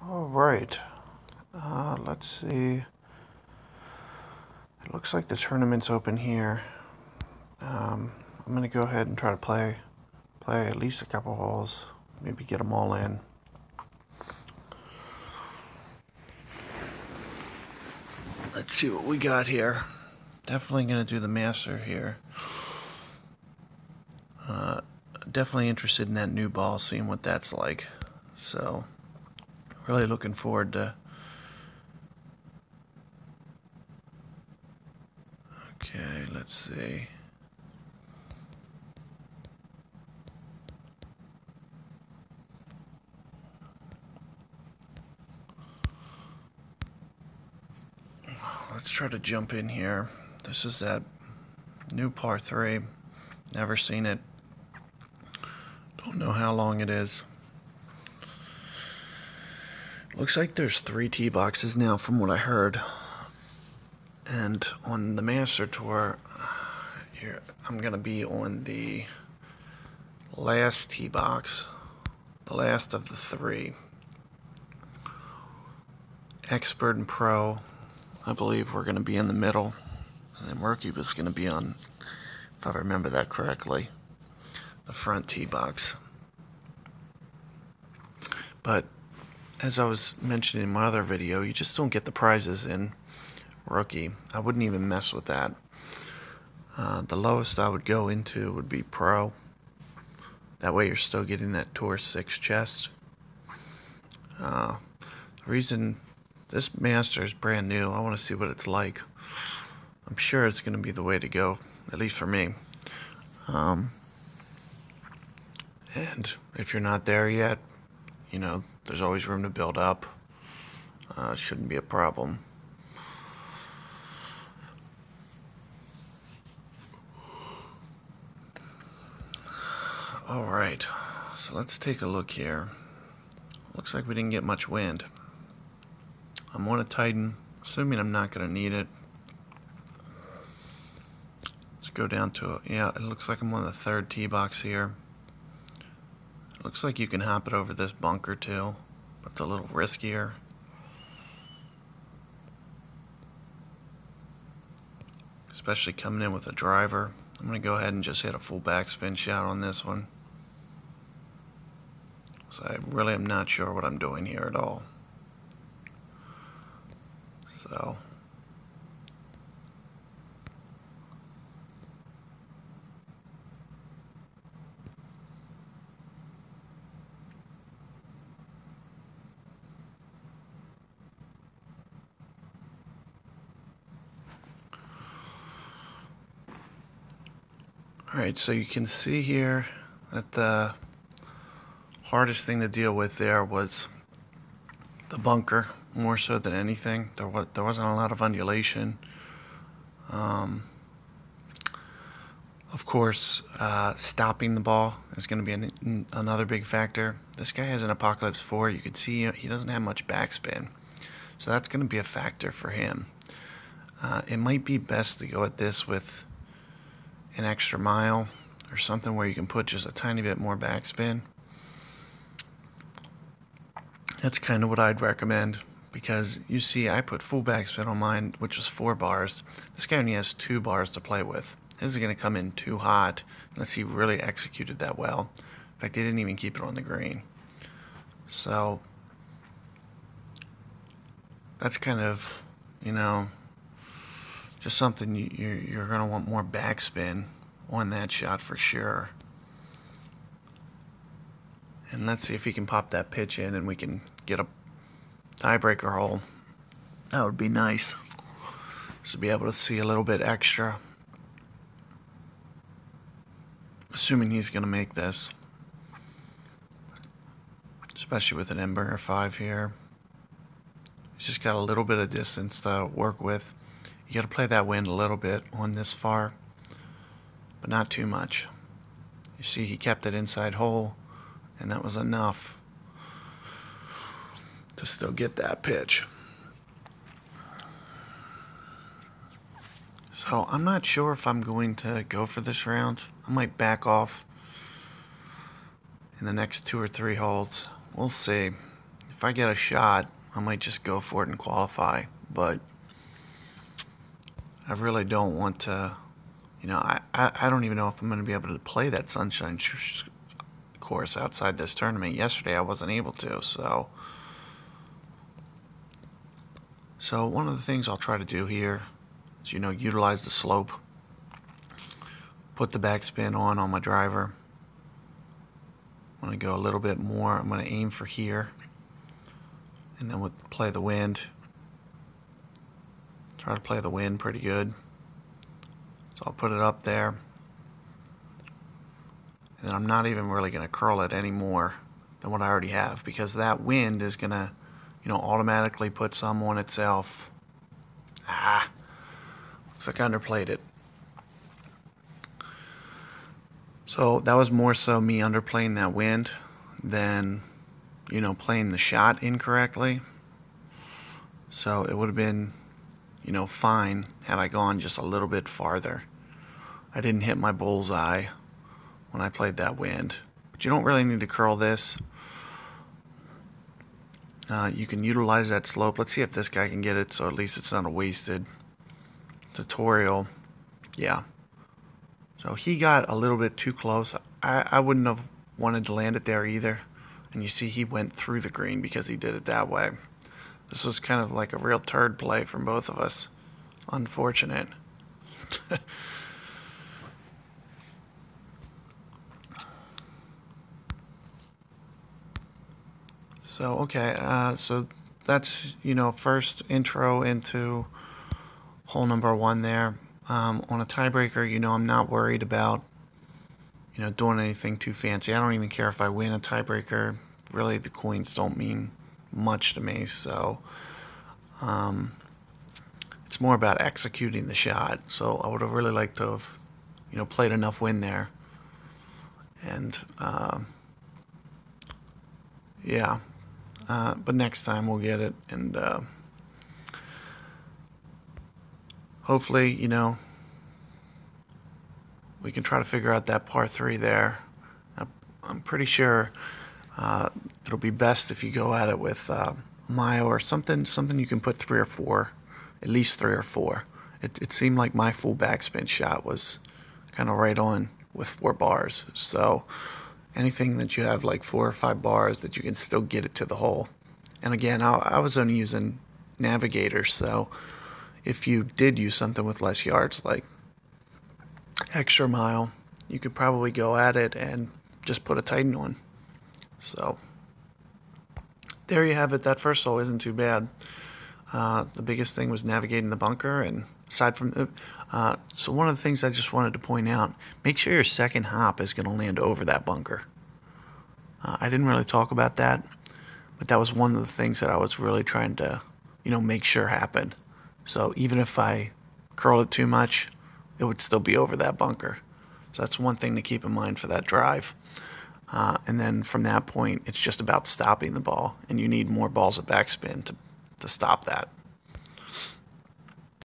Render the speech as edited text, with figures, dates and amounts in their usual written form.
All right. Let's see. It looks like the tournament's open here. I'm gonna go ahead and try to play at least a couple holes, maybe get them all in. Let's see what we got here. Definitely gonna do the Master here. Definitely interested in that new ball, seeing what that's like. So, really looking forward to. Okay, let's see. Let's try to jump in here. This is that new par 3. Never seen it. Don't know how long it is. Looks like there's 3 tee boxes now from what I heard. And on the Master Tour, I'm going to be on the last tee box. The last of the 3. Expert and Pro, I believe we're going to be in the middle. And then Rookie was going to be on, if I remember that correctly, the front tee box. But as I was mentioning in my other video, you just don't get the prizes in Rookie. I wouldn't even mess with that. The lowest I would go into would be Pro. That way you're still getting that Tour 6 chest. The reason this Master is brand new, I want to see what it's like. I'm sure it's going to be the way to go, at least for me. And if you're not there yet, you know, there's always room to build up. Shouldn't be a problem. Alright, so let's take a look here. Looks like we didn't get much wind. I'm on a Titan, assuming I'm not going to need it. Let's go down to, yeah, it looks like I'm on the 3rd tee box here. It looks like you can hop it over this bunker too, but it's a little riskier. Especially coming in with a driver. I'm going to go ahead and just hit a full backspin shot on this one. So I really am not sure what I'm doing here at all. So alright, so you can see here that the hardest thing to deal with there was the bunker, more so than anything. There wasn't a lot of undulation. Of course, stopping the ball is going to be another big factor. This guy has an Apocalypse 4. You can see he doesn't have much backspin, so that's going to be a factor for him. It might be best to go at this with an extra mile or something where you can put just a tiny bit more backspin. That's kind of what I'd recommend, because you see I put full backspin on mine, which was 4 bars. This guy only has 2 bars to play with. This is going to come in too hot unless he really executed that well. In fact, he didn't even keep it on the green. So that's kind of, you know, just something you're going to want more backspin on that shot for sure. And let's see if he can pop that pitch in and we can get a tiebreaker hole. That would be nice. To be able to see a little bit extra. Assuming he's going to make this. Especially with an Ember 5 here. He's just got a little bit of distance to work with. You got to play that wind a little bit on this far. But not too much. You see he kept it inside hole. And that was enough to still get that pitch. So I'm not sure if I'm going to go for this round. I might back off in the next 2 or 3 holes. We'll see. if I get a shot, I might just go for it and qualify. But I really don't want to, I don't even know if I'm going to be able to play that Sunshine course outside this tournament. Yesterday I wasn't able to, so one of the things I'll try to do here is, utilize the slope, put the backspin on my driver. I'm going to go a little bit more. I'm going to aim for here, and then play the wind. Try to play the wind pretty good. So I'll put it up there. And then I'm not even really going to curl it any more than what I already have, because that wind is going to, automatically put some on itself. Looks like I underplayed it. So that was more so me underplaying that wind than, playing the shot incorrectly. So it would have been, fine had I gone just a little bit farther. I didn't hit my bullseye when I played that wind. But you don't really need to curl this. You can utilize that slope. Let's see if this guy can get it, so at least it's not a wasted tutorial. Yeah. So he got a little bit too close. I wouldn't have wanted to land it there either. And you see he went through the green because he did it that way. This was kind of like a real turd play from both of us. Unfortunate. So, okay, so that's, first intro into hole number 1 there. On a tiebreaker, I'm not worried about, doing anything too fancy. I don't even care if I win a tiebreaker. Really, the coins don't mean much to me, so it's more about executing the shot. So I would have really liked to have, played enough wind there. And, yeah. But next time we'll get it, and hopefully, we can try to figure out that par 3 there. I'm pretty sure it'll be best if you go at it with Maya or something you can put 3 or 4, at least 3 or 4. It seemed like my full backspin shot was kind of right on with 4 bars. So anything that you have like 4 or 5 bars that you can still get it to the hole. And again, I was only using navigators, so if you did use something with less yards like Extra Mile, you could probably go at it and just put a Titan on. So there you have it. That first hole isn't too bad. The biggest thing was navigating the bunker, and aside from so one of the things I just wanted to point out, make sure your second hop is going to land over that bunker. I didn't really talk about that, but that was one of the things that I was really trying to, make sure happened. So even if I curl it too much, it would still be over that bunker. So that's one thing to keep in mind for that drive. And then from that point, it's just about stopping the ball, and you need more balls of backspin to stop that.